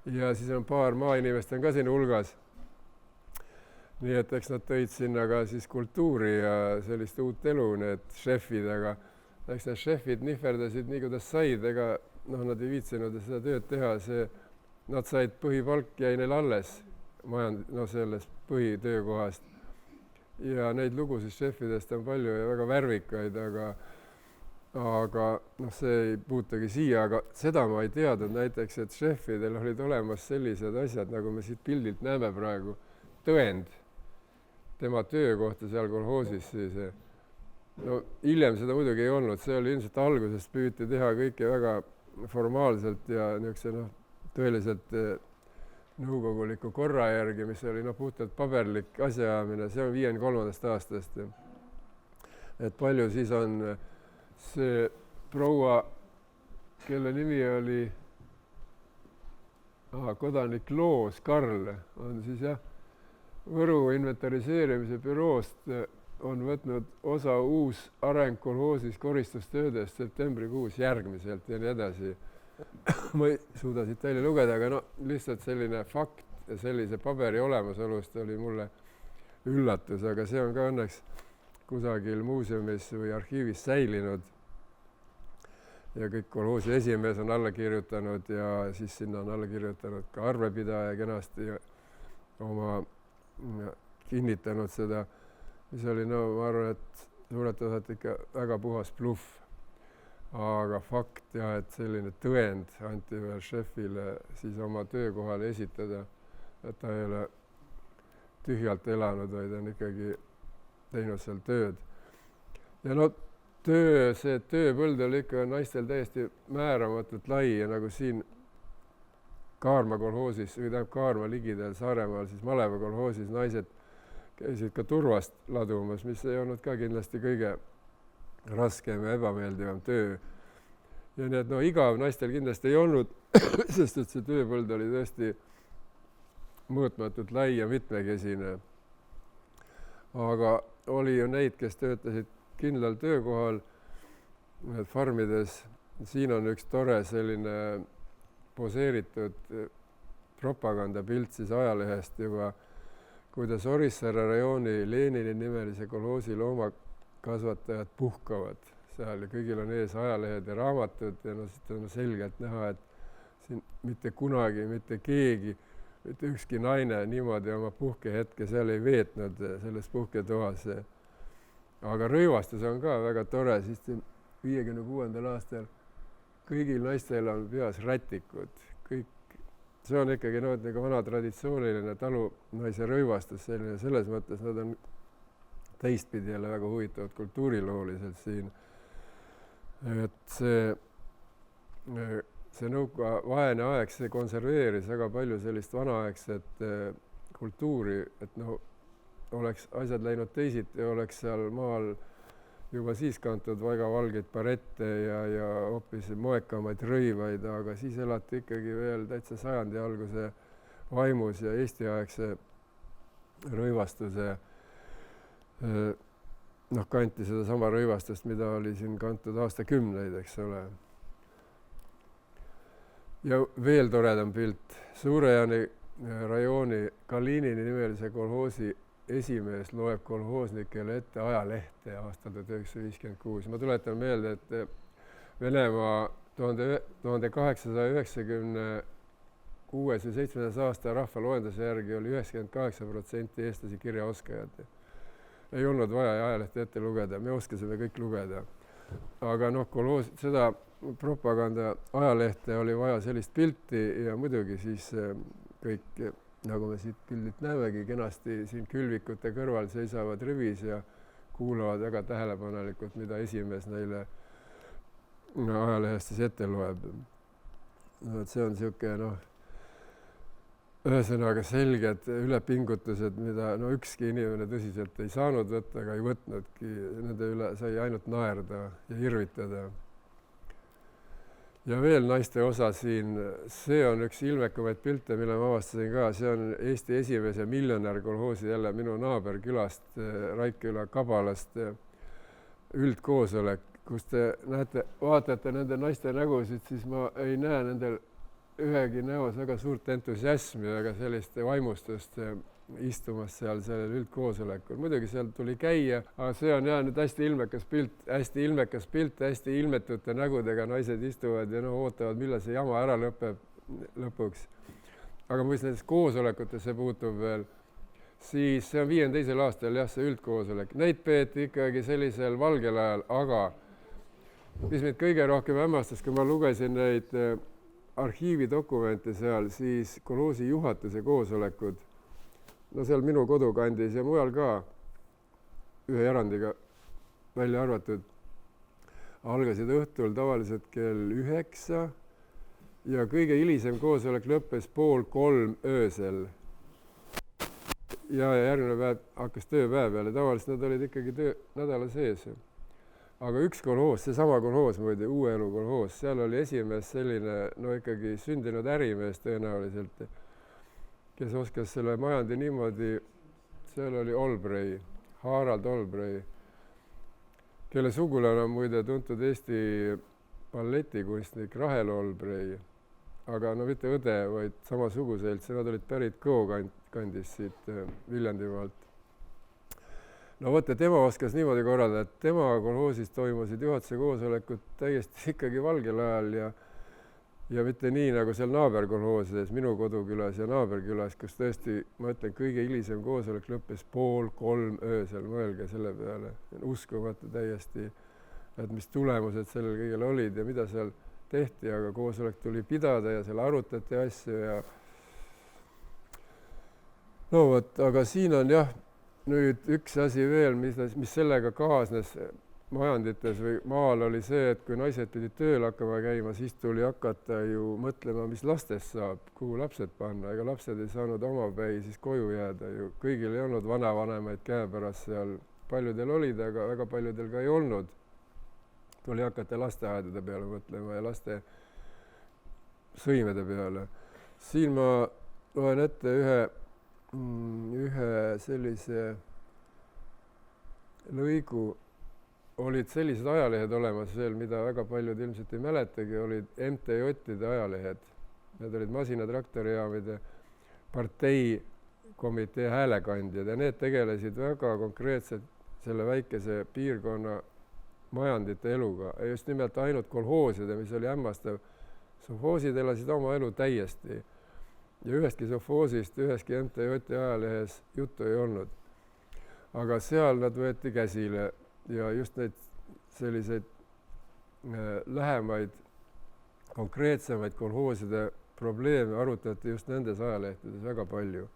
Ja siis on paar maainimest on ka siin hulgas. Nii et eks nad tõid sinna ka siis kultuuri ja sellist uut elu, need šefid, aga eks need šefid nihverdasid nii kuidas said, ega nad ei viitsinud seda tööd teha, nad said põhipalk jäi neil alles selles põhitöökohast. Ja neid lugusid šefidest on palju ja väga värvikaid, aga see ei puutugi siia, aga seda ma ei teadnud näiteks, et šefidel olid olemas sellised asjad, nagu me siit pildilt näeme praegu, tõend tema töökohta seal kolhoosis siis. No hiljem seda muidugi ei olnud, see oli ilmselt algusest püüti teha kõike väga formaalselt ja niisuguse tõeliselt nõukoguliku korra järgi, mis oli puhtalt paberlik asjaajamine, see on 53. aastast. Et palju siis on see proua, kelle nimi oli kodanik Loos Karl, on siis jah, Võru inventariseerimise büroost on võtnud osa uus areng kolhoosis koristustöödest septembrikuus järgmiselt ja nii edasi. Ma ei suuda siit välja lugeda, aga lihtsalt selline fakt ja sellise paberi olemasolust oli mulle üllatus, aga see on ka õnneks kusagil muuseumis või arhiivis säilinud. Ja kõik kolhoosi esimees on alla kirjutanud ja siis sinna on alla kirjutanud ka arvepidaja kenasti oma kinnitanud seda, mis oli, ma arvan, et suurelt osalt ikka väga puhas bluff. Aga fakt ja, et selline tõend anti veel šefile siis oma töökohale esitada, et ta ei ole tühjalt elanud, vaid on ikkagi teinud seal tööd. Ja see tööpõld oli ikka naistel täiesti määramatult lai ja nagu siin Kaarma kolhoosis, või tähendab Kaarma ligidel Saaremaal, siis Maleva kolhoosis naised käisid ka turvast ladumas, mis ei olnud ka kindlasti kõige raskem ja ebameeldivam töö. Ja nii, et igav naistel kindlasti ei olnud, sest et see tööpõld oli tõesti mõõtmatult lai ja mitmekesine. Aga oli ju neid, kes töötasid kindlal töökohal farmides. Siin on üks tore selline poseeritud propagandapilt siis ajalehest juba, kuidas Orissaare rajooni Lenini nimelise kolhoosi loomakasvatajad puhkavad seal ja kõigil on ees ajalehed ja raamatud ja siit on selgelt näha, et siin mitte kunagi, mitte keegi, mitte ükski naine niimoodi oma puhkehetke seal ei veetnud selles puhketoas. Aga rõivastus on ka väga tore, siis 56. aastal kõigil naistel on peas rätikud. See on ikkagi nagu vana traditsiooniline talunaise rõivastus, selles mõttes nad on teistpidi jälle väga huvitavad kultuurilooliselt siin. Et see vaene aeg, see konserveeris väga palju sellist vanaaegset kultuuri, et oleks asjad läinud teisiti, oleks seal maal juba siis kantud väga valgeid barette ja hoopis moekamaid rõivaid, aga siis elati ikkagi veel täitsa sajandi alguse vaimus ja Eesti-aegse rõivastuse kanti seda sama rõivastust, mida oli siin kantud aastakümneid, eks ole. Ja veel toredam pilt. Suurejani rajooni Kalinini nimelise kolhoosi esimees loeb kolhoosnikele ette ajalehte aastal 1956. Ma tuletan meelde, et Venemaa 1896 või 7. aasta rahvaloenduse järgi oli 98% eestlasi kirjaoskajad. Ei olnud vaja ajalehte ette lugeda, me oskasime kõik lugeda. Aga seda propaganda ajalehte oli vaja sellist pilti ja muidugi siis kõik, nagu me siit pildilt näemegi, kenasti siin külvikute kõrval seisavad rivis ja kuulavad väga tähelepanelikult, mida esimees neile ajalehest siis ette loeb. See on niisugune ühesõnaga selged ülepingutused, mida ükski inimene tõsiselt ei saanud võtta, aga ei võtnudki. Nende üle sai ainult naerda ja irvitada. Ja veel naiste osa siin, see on üks ilmekamaid pilte, mille ma avastasin ka. See on Eesti esimese miljonär kolhoosi, jälle minu naaberkülast, Raikküla Kabalast üldkoosolek, kus te näete, vaatate nende naiste nägusid, siis ma ei näe nendel ühegi näos väga suurt entusiasmi, väga sellist vaimustust istumas seal sellel üldkoosolekul. Muidugi seal tuli käia, aga see on nüüd hästi ilmekas pilt, hästi ilmetute nägudega naised istuvad ja ootavad, millal see jama ära lõpeb lõpuks. Aga mis nendest koosolekutesse puutub veel, siis see on 52. aastal jah, see üldkoosolek. Neid peeti ikkagi sellisel valgel ajal, aga mis mind kõige rohkem hämmastas, kui ma lugesin neid arhiividokumente seal, siis kolhoosi juhatuse koosolekud, seal minu kodukandis ja mujal ka ühe erandiga välja arvatud, algasid õhtul tavaliselt kell 9 ja kõige hilisem koosolek lõppes 2:30 öösel. Ja järgmine päev hakkas tööpäev peale, tavaliselt nad olid ikkagi nädala sees. Aga üks kolhoos, seesama kolhoos muide, Uue Elu kolhoos, seal oli esimees selline, ikkagi sündinud ärimees tõenäoliselt, kes oskas selle majandi niimoodi, seal oli Olbrei, Harald Olbrei, kelle sugulane on muide tuntud Eesti balletikunstnik Rahel Olbrei, aga mitte õde, vaid samasuguseilt, nad olid pärit Kõo kandist siit Viljandimaalt. Võtta, tema oskas niimoodi korraldada, et tema kolhoosis toimusid juhatuse koosolekud täiesti ikkagi valgel ajal ja mitte nii nagu seal naaberkolhoosides, minu kodukülas ja naaberkülas, kus tõesti, ma ütlen, kõige hilisem koosolek lõppes 2:30 öösel, mõelge selle peale. Uskumatu täiesti, et mis tulemused sellel kõigel olid ja mida seal tehti, aga koosolek tuli pidada ja seal arutati asju ja aga siin on jah, nüüd üks asi veel, mis sellega kaasnes majandites või maal oli see, et kui naised pidid tööl hakkama käima, siis tuli hakata ju mõtlema, mis lastest saab, kuhu lapsed panna. Ega lapsed ei saanud omapäi siis koju jääda ju. Kõigil ei olnud vanavanemaid käepärast seal. Paljudel olid, aga väga paljudel ka ei olnud. Tuli hakata lasteaedade peale mõtlema ja laste sõimede peale. Siin ma loen ette ühe sellise lõigu. Olid sellised ajalehed olemas veel, mida väga paljud ilmselt ei mäletagi, olid MTJ-ide ajalehed. Need olid masinatraktorijaamide parteikomitee häälekandjad ja need tegelesid väga konkreetselt selle väikese piirkonna majandite eluga. Just nimelt ainult kolhooside, mis oli hämmastav. Sovhoosid elasid oma elu täiesti. Ja ühestki sovhoosist, ühestki MTJ ajalehes juttu ei olnud. Aga seal nad võeti käsile ja just neid selliseid lähemaid, konkreetsemaid kolhooside probleeme arutati just nendes ajalehtedes väga palju.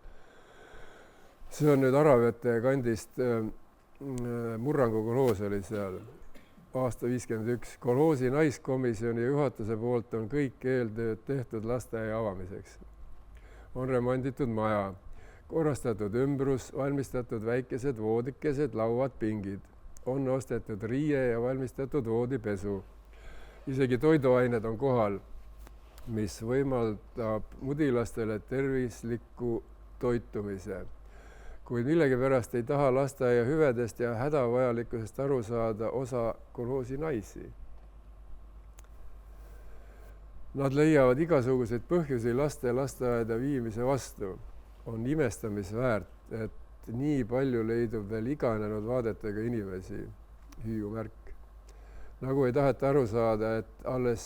See on nüüd Aravete kandist Murrangu kolhoos oli seal aasta 51. Kolhoosi naiskomisjoni juhatuse poolt on kõik eeltööd tehtud lasteaia avamiseks. On remonditud maja, korrastatud ümbrus, valmistatud väikesed voodikesed, lauad, pingid. On ostetud riie ja valmistatud voodipesu. Isegi toiduained on kohal, mis võimaldab mudilastele tervisliku toitumise. Kuid millegipärast ei taha lasteaia hüvedest ja hädavajalikkusest aru saada osa kolhoosi naisi. Nad leiavad igasuguseid põhjusi laste lasteaeda viimise vastu. On imestamisväärt, et nii palju leidub veel iganenud vaadetega inimesi, hüüumärk. nagu ei taheta aru saada, et alles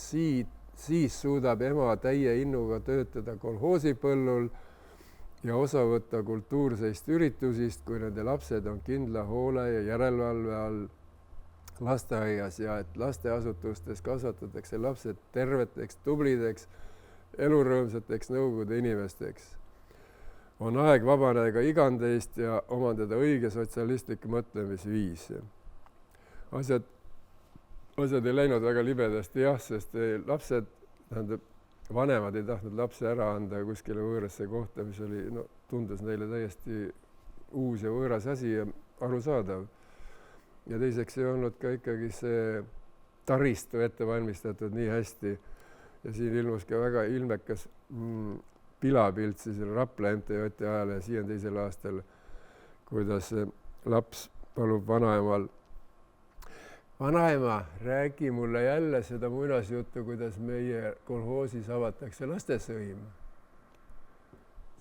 siis suudab ema täie innuga töötada kolhoosipõllul ja osa võtta kultuurseist üritusist, kui nende lapsed on kindla hoole ja järelevalve all lasteaias ja et lasteasutustes kasvatatakse lapsed terveteks, tublideks, elurõõmsateks Nõukogude inimesteks. On aeg vabaneda igandeist ja omandada õige sotsialistlik mõtlemisviis. Asjad ei läinud väga libedasti jah, sest lapsed, vanemad ei tahtnud lapse ära anda kuskile võõrasse kohta, mis oli, tundus neile täiesti uus ja võõras asi ja arusaadav. Ja teiseks ei olnud ka ikkagi see taristu ette valmistatud nii hästi. Ja siin ilmus ka väga ilmekas pilapilt siis Rapla MTÜ ajal ja 52. aastal, kuidas laps palub vanaemal: vanaema, räägi mulle jälle seda muinasjuttu, kuidas meie kolhoosis avatakse lastesõim.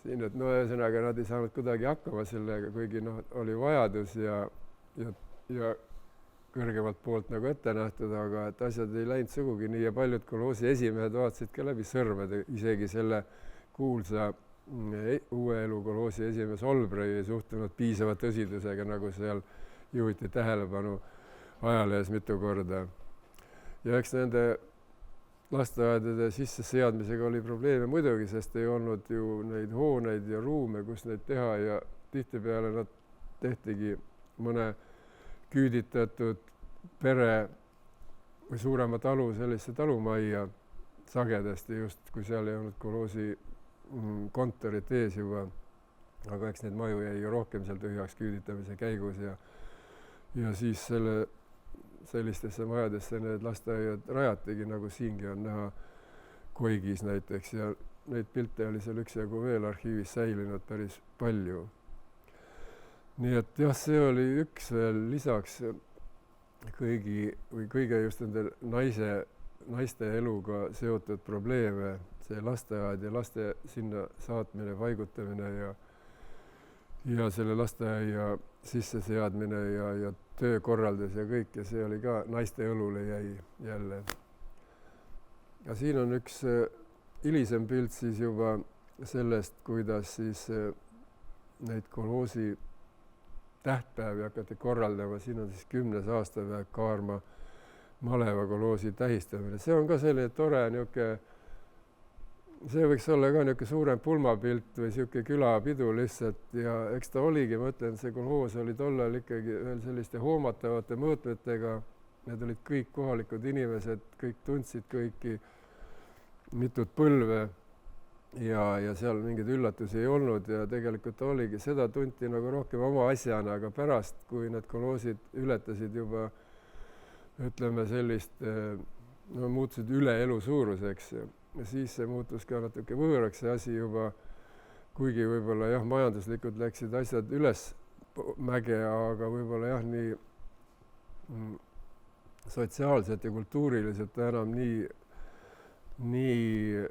Siin, et ühesõnaga nad ei saanud kuidagi hakkama sellega, kuigi oli vajadus ja kõrgemalt poolt nagu ette nähtud, aga et asjad ei läinud sugugi nii ja paljud kolhoosi esimehed vaatasid ka läbi sõrmede, isegi selle kuulsa Uue Elu kolhoosi esimees Olbrei ei suhtunud piisava tõsidusega, nagu seal juhiti tähelepanu ajalehes mitu korda. Ja eks nende lasteaedade sisseseadmisega oli probleeme muidugi, sest ei olnud ju neid hooneid ja ruume, kus neid teha ja tihtipeale nad tehtigi mõne küüditatud pere või suurema talu sellise talumajja sagedasti just, kui seal ei olnud kolhoosi kontorit ees juba, aga eks neid maju jäi ju rohkem seal tühjaks küüditamise käigus ja siis sellistesse majadesse need lasteaiad rajatigi, nagu siingi on näha Koigis näiteks ja neid pilte oli seal üksjagu veel arhiivis säilinud päris palju. Nii et jah, see oli üks veel lisaks kõige just nende naiste eluga seotud probleeme, see lasteaed ja laste sinna saatmine, paigutamine ja selle lasteaia sisseseadmine ja töökorraldus ja kõik ja see oli ka naiste õlule jäi jälle. Ja siin on üks hilisem pilt siis juba sellest, kuidas siis neid kolhoosi tähtpäevi hakati korraldama, siin on siis 10. aastapäev Kaarma maleva kolhoosi tähistamine. See on ka selline tore niuke, see võiks olla ka niuke suurem pulmapilt või siuke külapidu lihtsalt ja eks ta oligi, ma ütlen, see kolhoos oli tollal ikkagi veel selliste hoomatavate mõõtmetega, need olid kõik kohalikud inimesed, kõik tundsid kõiki mitut põlve ja seal mingeid üllatusi ei olnud ja tegelikult oligi, seda tunti nagu rohkem oma asjana, aga pärast, kui need kolhoosid ületasid juba, ütleme sellist, muutusid üle elu suuruseks ja siis see muutus ka natuke võõraks see asi juba, kuigi võib-olla jah, majanduslikult läksid asjad üles mäge, aga võib-olla jah, nii sotsiaalselt ja kultuuriliselt enam nii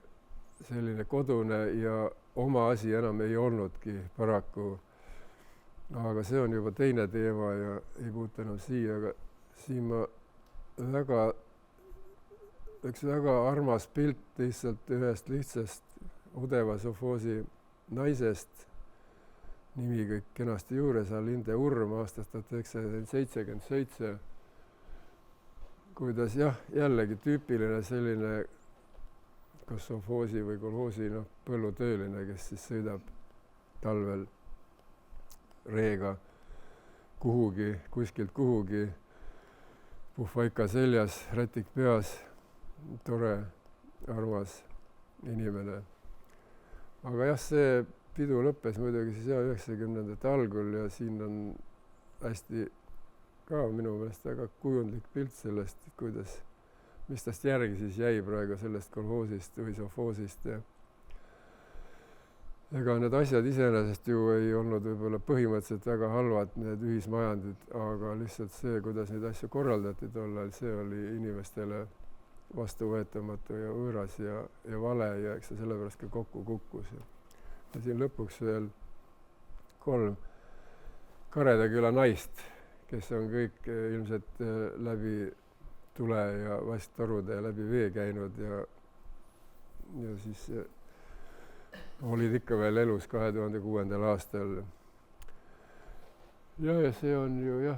selline kodune ja oma asi enam ei olnudki paraku. Aga see on juba teine teema ja ei puutu enam siia, aga siin ma üks väga armas pilt lihtsalt ühest lihtsast Udeva sovhoosi naisest, nimi kõik kenasti juures, Alinde Urm aastast 1977, kuidas jah, jällegi tüüpiline selline kas sovhoosi või kolhoosi põllutööline, kes siis sõidab talvel reega kuskilt kuhugi, puhvaika seljas, rätik peas, tore, armas inimene. Aga jah, see pidu lõppes muidugi siis 90ndate algul ja siin on hästi ka minu meelest väga kujundlik pilt sellest, kuidas mis tast järgi siis jäi praegu sellest kolhoosist või sovhoosist ja ega need asjad iseenesest ju ei olnud võib-olla põhimõtteliselt väga halvad, need ühismajandid, aga lihtsalt see, kuidas neid asju korraldati tollal, see oli inimestele vastuvõetamatu ja võõras ja vale ja eks see sellepärast ka kokku kukkus. Ja siin lõpuks veel 3 Kareda küla naist, kes on kõik ilmselt läbi tule ja vasttorude ja läbi vee käinud ja siis olid ikka veel elus 2006. aastal. Ja see on ju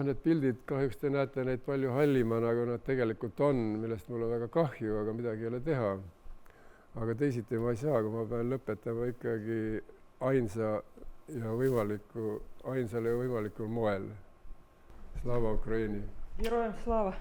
need pildid, kahjuks te näete neid palju hallimana, kui nad tegelikult on, millest mul on väga kahju, aga midagi ei ole teha. Aga teisiti ma ei saa, kui ma pean lõpetama ikkagi ainsale ja võimalikul moel. Slava Ukraini! Herojem slava!